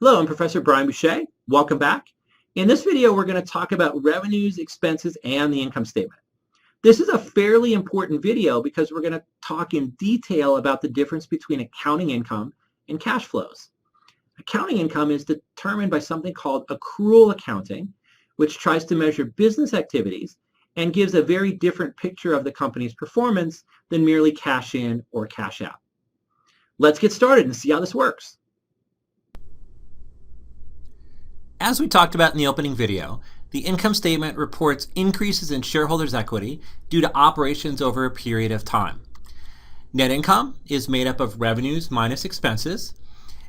Hello, I'm Professor Brian Boucher. Welcome back. In this video, we're going to talk about revenues, expenses, and the income statement. This is a fairly important video because we're going to talk in detail about the difference between accounting income and cash flows. Accounting income is determined by something called accrual accounting, which tries to measure business activities and gives a very different picture of the company's performance than merely cash in or cash out. Let's get started and see how this works. As we talked about in the opening video, the income statement reports increases in shareholders' equity due to operations over a period of time. Net income is made up of revenues minus expenses,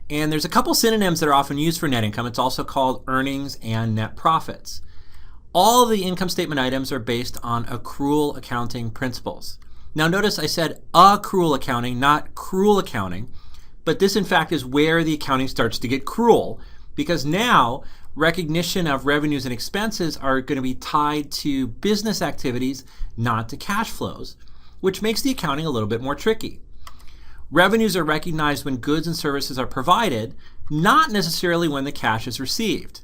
and there's a couple synonyms that are often used for net income. It's also called earnings and net profits. All of the income statement items are based on accrual accounting principles. Now notice I said accrual accounting, not cruel accounting, but this in fact is where the accounting starts to get cruel, because now recognition of revenues and expenses are going to be tied to business activities, not to cash flows, which makes the accounting a little bit more tricky. Revenues are recognized when goods and services are provided, not necessarily when the cash is received.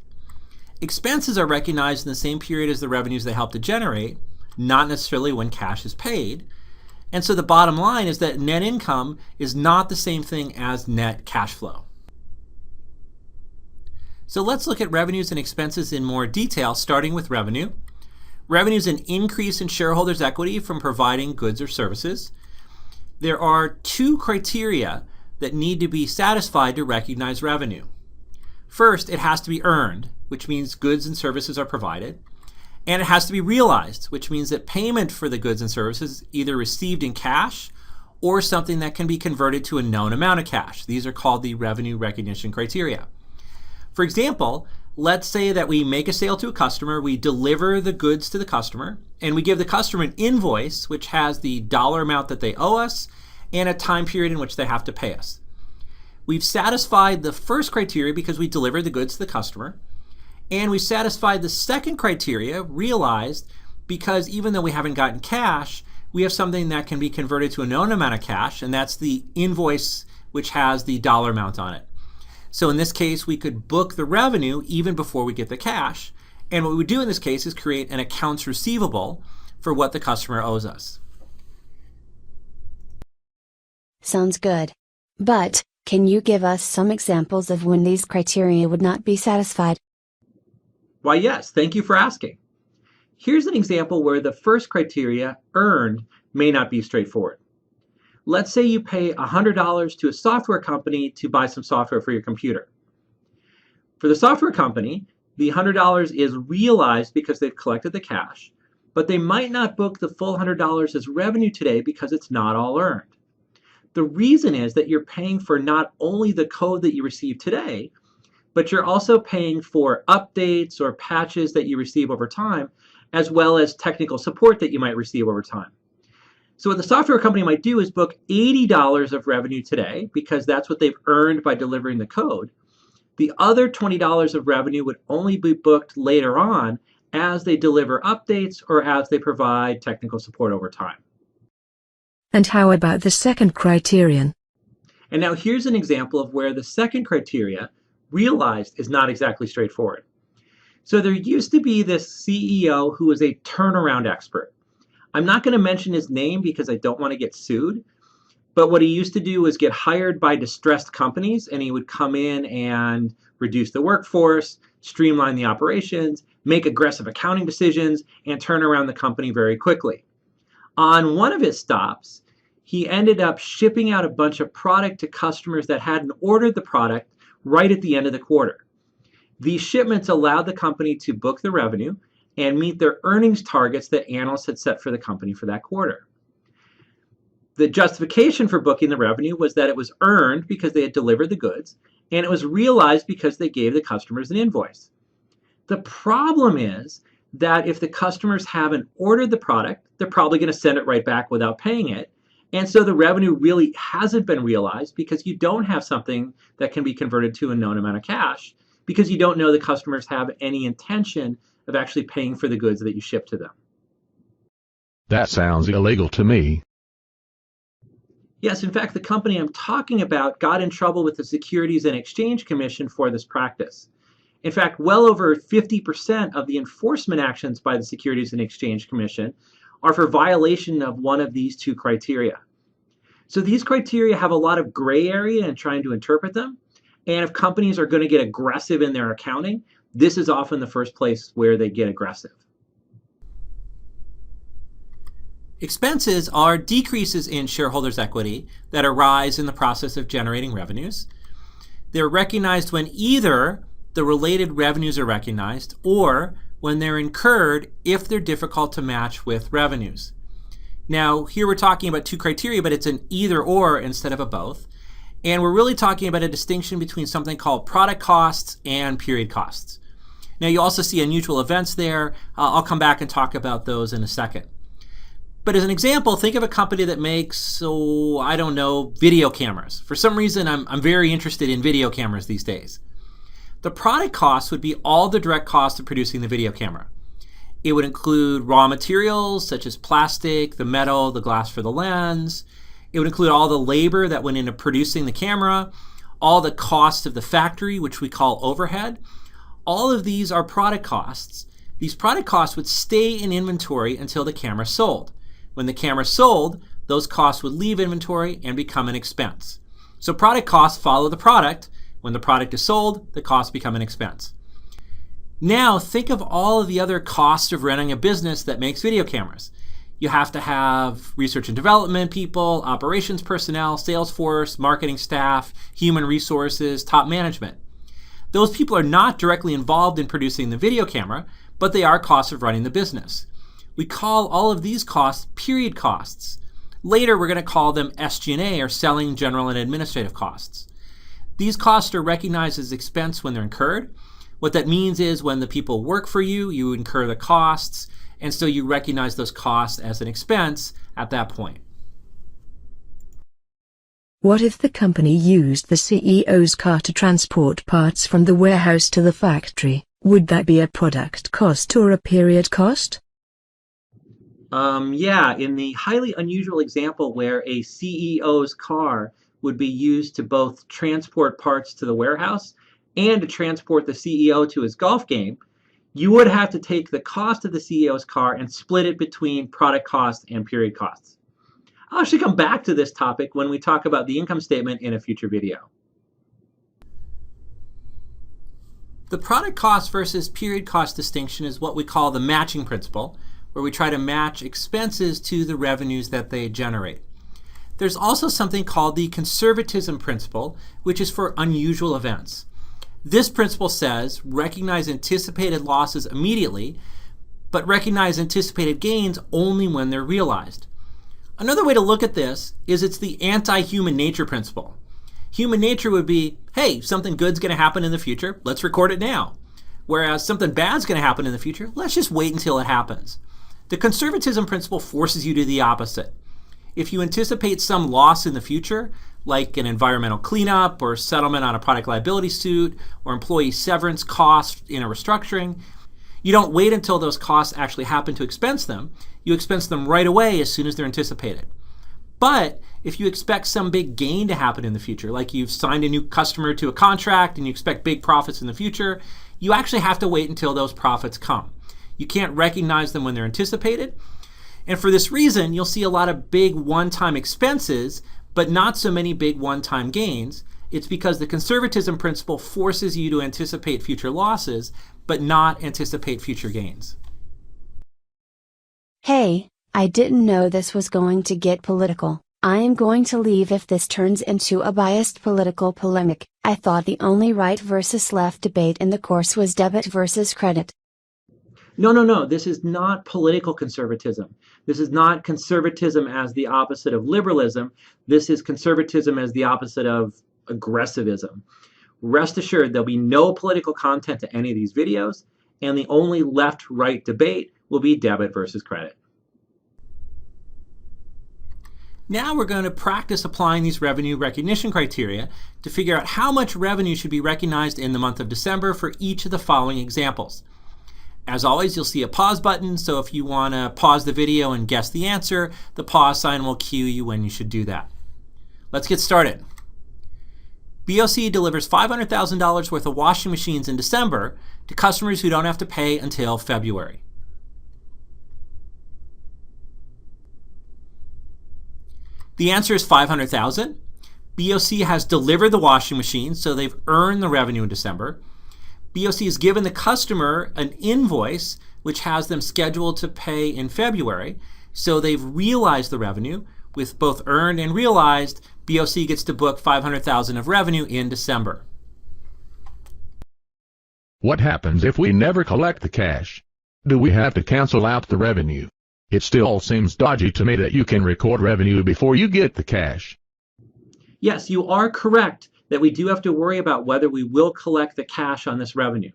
Expenses are recognized in the same period as the revenues they help to generate, not necessarily when cash is paid. And so the bottom line is that net income is not the same thing as net cash flow. So let's look at revenues and expenses in more detail, starting with revenue. Revenue is an increase in shareholders' equity from providing goods or services. There are two criteria that need to be satisfied to recognize revenue. First, it has to be earned, which means goods and services are provided. And it has to be realized, which means that payment for the goods and services is either received in cash or something that can be converted to a known amount of cash. These are called the revenue recognition criteria. For example, let's say that we make a sale to a customer, we deliver the goods to the customer, and we give the customer an invoice which has the dollar amount that they owe us and a time period in which they have to pay us. We've satisfied the first criteria because we delivered the goods to the customer, and we satisfied the second criteria, realized, because even though we haven't gotten cash, we have something that can be converted to a known amount of cash, and that's the invoice which has the dollar amount on it. So in this case, we could book the revenue even before we get the cash. And what we would do in this case is create an accounts receivable for what the customer owes us. Sounds good. But, can you give us some examples of when these criteria would not be satisfied? Why, yes, thank you for asking. Here's an example where the first criteria, earned, may not be straightforward. Let's say you pay $100 to a software company to buy some software for your computer. For the software company, the $100 is realized because they've collected the cash, but they might not book the full $100 as revenue today because it's not all earned. The reason is that you're paying for not only the code that you receive today, but you're also paying for updates or patches that you receive over time, as well as technical support that you might receive over time. So what the software company might do is book $80 of revenue today because that's what they've earned by delivering the code. The other $20 of revenue would only be booked later on as they deliver updates or as they provide technical support over time. And how about the second criterion? And now here's an example of where the second criteria, realized, is not exactly straightforward. So there used to be this CEO who was a turnaround expert. I'm not going to mention his name because I don't want to get sued, but what he used to do was get hired by distressed companies, and he would come in and reduce the workforce, streamline the operations, make aggressive accounting decisions, and turn around the company very quickly. On one of his stops, he ended up shipping out a bunch of product to customers that hadn't ordered the product right at the end of the quarter. These shipments allowed the company to book the revenue and meet their earnings targets that analysts had set for the company for that quarter. The justification for booking the revenue was that it was earned because they had delivered the goods, and it was realized because they gave the customers an invoice. The problem is that if the customers haven't ordered the product, they're probably going to send it right back without paying it. And so the revenue really hasn't been realized because you don't have something that can be converted to a known amount of cash, because you don't know the customers have any intention of actually paying for the goods that you ship to them. That sounds illegal to me. Yes, in fact, the company I'm talking about got in trouble with the Securities and Exchange Commission for this practice. In fact, well over 50% of the enforcement actions by the Securities and Exchange Commission are for violation of one of these two criteria. So these criteria have a lot of gray area in trying to interpret them. And if companies are going to get aggressive in their accounting, this is often the first place where they get aggressive. Expenses are decreases in shareholders' equity that arise in the process of generating revenues. They're recognized when either the related revenues are recognized or when they're incurred if they're difficult to match with revenues. Now, here we're talking about two criteria, but it's an either or instead of a both. And we're really talking about a distinction between something called product costs and period costs. Now, you also see unusual events there. I'll come back and talk about those in a second. But as an example, think of a company that makes, video cameras. For some reason, I'm very interested in video cameras these days. The product cost would be all the direct cost of producing the video camera. It would include raw materials such as plastic, the metal, the glass for the lens. It would include all the labor that went into producing the camera, all the cost of the factory, which we call overhead. All of these are product costs. These product costs would stay in inventory until the camera sold. When the camera sold, those costs would leave inventory and become an expense. So product costs follow the product. When the product is sold, the costs become an expense. Now think of all of the other costs of running a business that makes video cameras. You have to have research and development people, operations personnel, sales force, marketing staff, human resources, top management. Those people are not directly involved in producing the video camera, but they are costs of running the business. We call all of these costs period costs. Later, we're going to call them SG&A, or selling, general, and administrative costs. These costs are recognized as expense when they're incurred. What that means is when the people work for you, you incur the costs, and so you recognize those costs as an expense at that point. What if the company used the CEO's car to transport parts from the warehouse to the factory? Would that be a product cost or a period cost? In the highly unusual example where a CEO's car would be used to both transport parts to the warehouse and to transport the CEO to his golf game, you would have to take the cost of the CEO's car and split it between product cost and period costs. I'll actually come back to this topic when we talk about the income statement in a future video. The product cost versus period cost distinction is what we call the matching principle, where we try to match expenses to the revenues that they generate. There's also something called the conservatism principle, which is for unusual events. This principle says recognize anticipated losses immediately, but recognize anticipated gains only when they're realized. Another way to look at this is it's the anti-human nature principle. Human nature would be, hey, something good's going to happen in the future, let's record it now. Whereas something bad's going to happen in the future, let's just wait until it happens. The conservatism principle forces you to the opposite. If you anticipate some loss in the future, like an environmental cleanup or settlement on a product liability suit or employee severance costs in a restructuring, you don't wait until those costs actually happen to expense them. You expense them right away as soon as they're anticipated. But if you expect some big gain to happen in the future, like you've signed a new customer to a contract and you expect big profits in the future, you actually have to wait until those profits come. You can't recognize them when they're anticipated. And for this reason, you'll see a lot of big one-time expenses, but not so many big one-time gains. It's because the conservatism principle forces you to anticipate future losses, but not anticipate future gains. Hey, I didn't know this was going to get political. I am going to leave if this turns into a biased political polemic. I thought the only right versus left debate in the course was debit versus credit. No. This is not political conservatism. This is not conservatism as the opposite of liberalism. This is conservatism as the opposite of aggressivism. Rest assured, there'll be no political content to any of these videos, and the only left-right debate will be debit versus credit. Now we're going to practice applying these revenue recognition criteria to figure out how much revenue should be recognized in the month of December for each of the following examples. As always, you'll see a pause button, so if you want to pause the video and guess the answer, the pause sign will cue you when you should do that. Let's get started. BOC delivers $500,000 worth of washing machines in December to customers who don't have to pay until February. The answer is $500,000. BOC has delivered the washing machines, so they've earned the revenue in December. BOC has given the customer an invoice which has them scheduled to pay in February, so they've realized the revenue. With both earned and realized, BOC gets to book $500,000 of revenue in December. What happens if we never collect the cash? Do we have to cancel out the revenue? It still seems dodgy to me that you can record revenue before you get the cash. Yes, you are correct that we do have to worry about whether we will collect the cash on this revenue.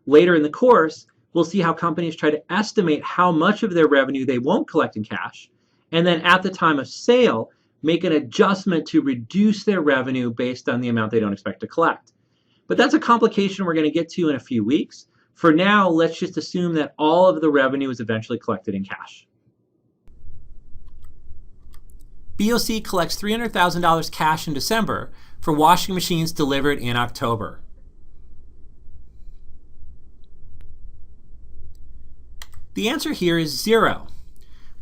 Later in the course, we'll see how companies try to estimate how much of their revenue they won't collect in cash, and then at the time of sale, make an adjustment to reduce their revenue based on the amount they don't expect to collect. But that's a complication we're going to get to in a few weeks. For now, let's just assume that all of the revenue is eventually collected in cash. BOC collects $300,000 cash in December for washing machines delivered in October. The answer here is 0.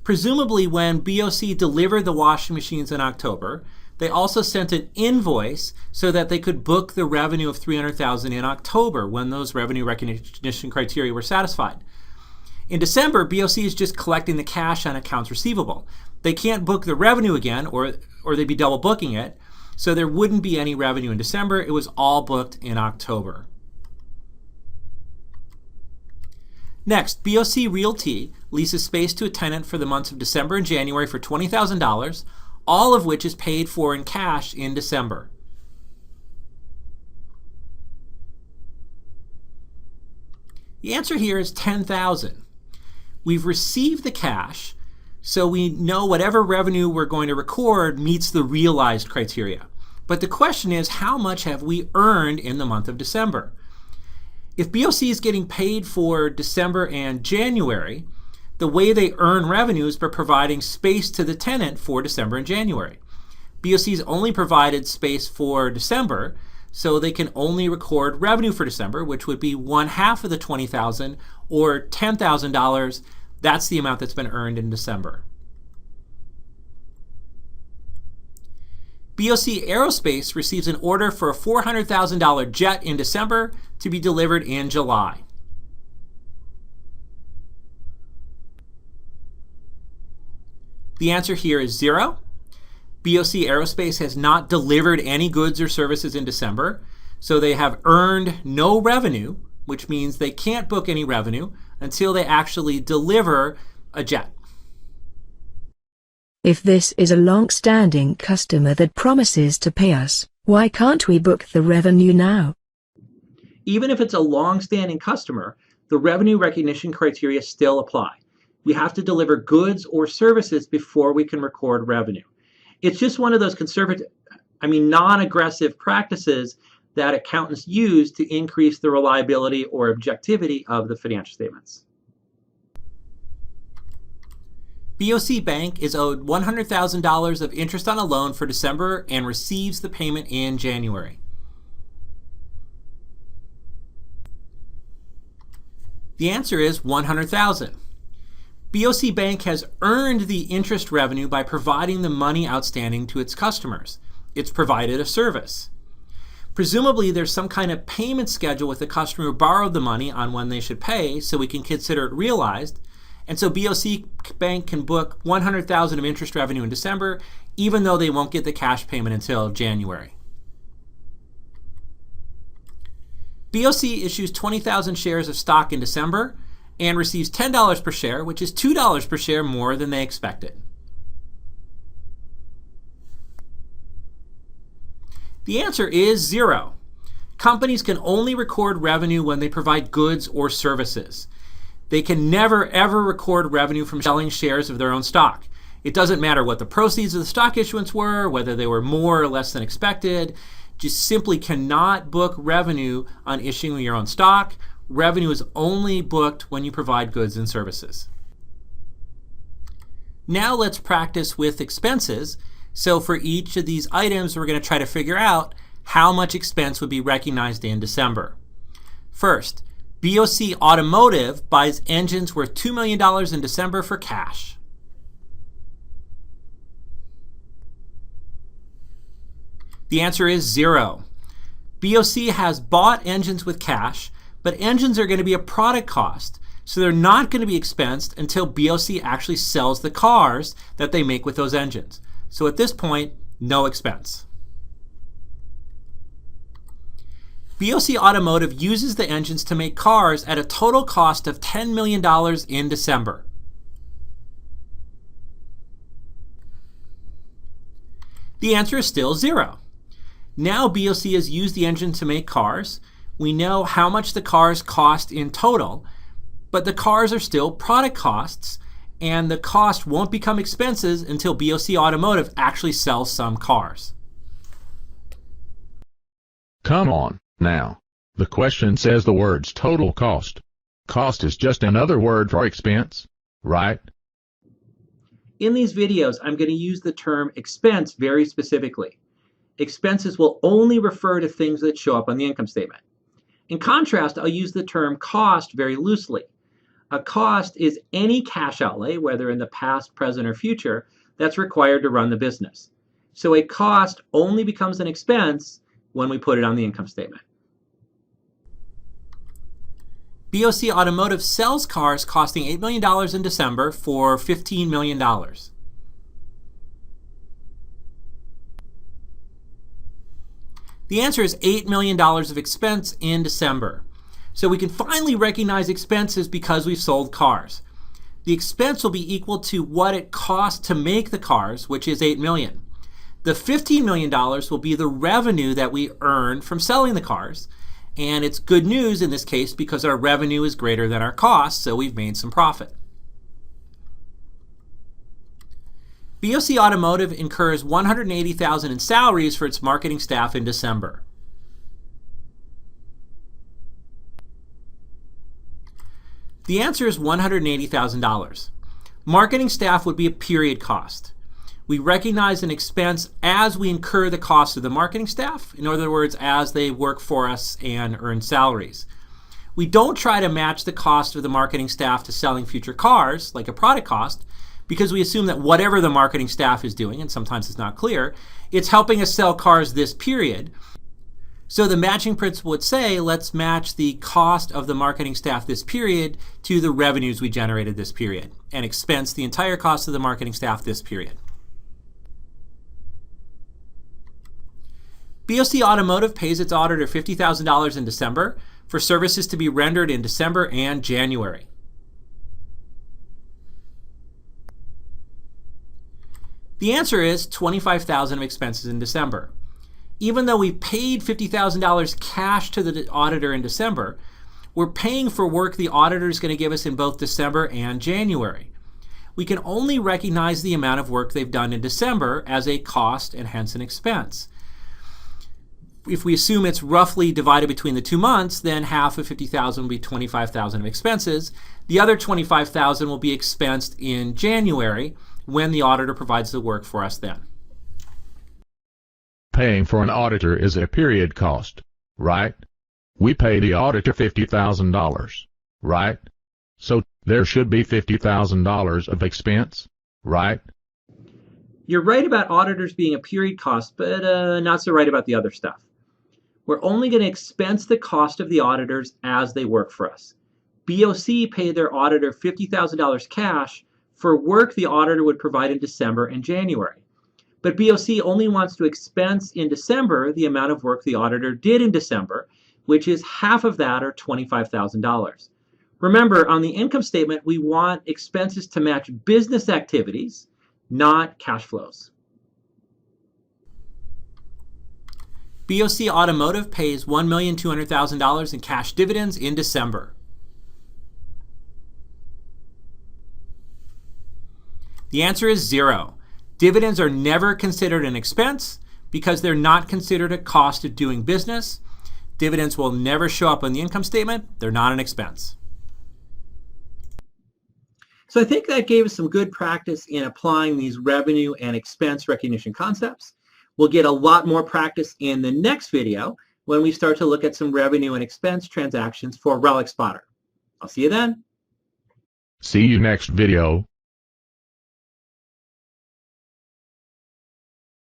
Presumably, when BOC delivered the washing machines in October, they also sent an invoice so that they could book the revenue of $300,000 in October when those revenue recognition criteria were satisfied. In December, BOC is just collecting the cash on accounts receivable. They can't book the revenue again, or they'd be double booking it, so there wouldn't be any revenue in December. It was all booked in October. Next, BOC Realty leases space to a tenant for the months of December and January for $20,000, all of which is paid for in cash in December. The answer here is $10,000. We've received the cash, so we know whatever revenue we're going to record meets the realized criteria. But the question is, how much have we earned in the month of December? If BOC is getting paid for December and January, the way they earn revenue is by providing space to the tenant for December and January. BOC's only provided space for December, so they can only record revenue for December, which would be 1/2 of the $20,000 or $10,000. That's the amount that's been earned in December. BOC Aerospace receives an order for a $400,000 jet in December to be delivered in July. The answer here is 0. BOC Aerospace has not delivered any goods or services in December, so they have earned no revenue, which means they can't book any revenue until they actually deliver a jet. If this is a long-standing customer that promises to pay us, why can't we book the revenue now? Even if it's a long-standing customer, the revenue recognition criteria still apply. We have to deliver goods or services before we can record revenue. It's just one of those non-aggressive practices that accountants use to increase the reliability or objectivity of the financial statements. BOC Bank is owed $100,000 of interest on a loan for December and receives the payment in January. The answer is $100,000. BOC Bank has earned the interest revenue by providing the money outstanding to its customers. It's provided a service. Presumably, there's some kind of payment schedule with the customer who borrowed the money on when they should pay, so we can consider it realized. And so BOC Bank can book $100,000 of interest revenue in December, even though they won't get the cash payment until January. BOC issues 20,000 shares of stock in December and receives $10 per share, which is $2 per share more than they expected. The answer is 0. Companies can only record revenue when they provide goods or services. They can never, ever record revenue from selling shares of their own stock. It doesn't matter what the proceeds of the stock issuance were, whether they were more or less than expected. Just simply cannot book revenue on issuing your own stock. Revenue is only booked when you provide goods and services. Now let's practice with expenses. So for each of these items, we're going to try to figure out how much expense would be recognized in December. First, BOC Automotive buys engines worth $2 million in December for cash. The answer is 0. BOC has bought engines with cash, but engines are going to be a product cost, so they're not going to be expensed until BOC actually sells the cars that they make with those engines. So at this point, no expense. BOC Automotive uses the engines to make cars at a total cost of $10 million in December. The answer is still 0. Now BOC has used the engine to make cars. We know how much the cars cost in total, but the cars are still product costs, and the cost won't become expenses until BOC Automotive actually sells some cars. Come on, now. The question says the words total cost. Cost is just another word for expense, right? In these videos, I'm going to use the term expense very specifically. Expenses will only refer to things that show up on the income statement. In contrast, I'll use the term cost very loosely. A cost is any cash outlay, whether in the past, present, or future, that's required to run the business. So a cost only becomes an expense when we put it on the income statement. BOC Automotive sells cars costing $8 million in December for $15 million. The answer is $8 million of expense in December. So we can finally recognize expenses because we've sold cars. The expense will be equal to what it cost to make the cars, which is $8 million. The $15 million will be the revenue that we earned from selling the cars. And it's good news in this case because our revenue is greater than our cost, so we've made some profit. BOC Automotive incurs $180,000 in salaries for its marketing staff in December. The answer is $180,000. Marketing staff would be a period cost. We recognize an expense as we incur the cost of the marketing staff, in other words, as they work for us and earn salaries. We don't try to match the cost of the marketing staff to selling future cars, like a product cost, because we assume that whatever the marketing staff is doing, and sometimes it's not clear, it's helping us sell cars this period. So the matching principle would say, let's match the cost of the marketing staff this period to the revenues we generated this period, and expense the entire cost of the marketing staff this period. BOC Automotive pays its auditor $50,000 in December for services to be rendered in December and January. The answer is $25,000 of expenses in December. Even though we paid $50,000 cash to the auditor in December, we're paying for work the auditor is going to give us in both December and January. We can only recognize the amount of work they've done in December as a cost and hence an expense. If we assume it's roughly divided between the 2 months, then half of $50,000 will be $25,000 of expenses. The other $25,000 will be expensed in January when the auditor provides the work for us then. Paying for an auditor is a period cost, right? We pay the auditor $50,000, right? So there should be $50,000 of expense, right? You're right about auditors being a period cost, but not so right about the other stuff. We're only going to expense the cost of the auditors as they work for us. BOC paid their auditor $50,000 cash for work the auditor would provide in December and January. But BOC only wants to expense in December the amount of work the auditor did in December, which is half of that, or $25,000. Remember, on the income statement, we want expenses to match business activities, not cash flows. BOC Automotive pays $1,200,000 in cash dividends in December. The answer is 0. Dividends are never considered an expense because they're not considered a cost of doing business. Dividends will never show up on the income statement. They're not an expense. So I think that gave us some good practice in applying these revenue and expense recognition concepts. We'll get a lot more practice in the next video when we start to look at some revenue and expense transactions for Relic Spotter. I'll see you then. See you next video.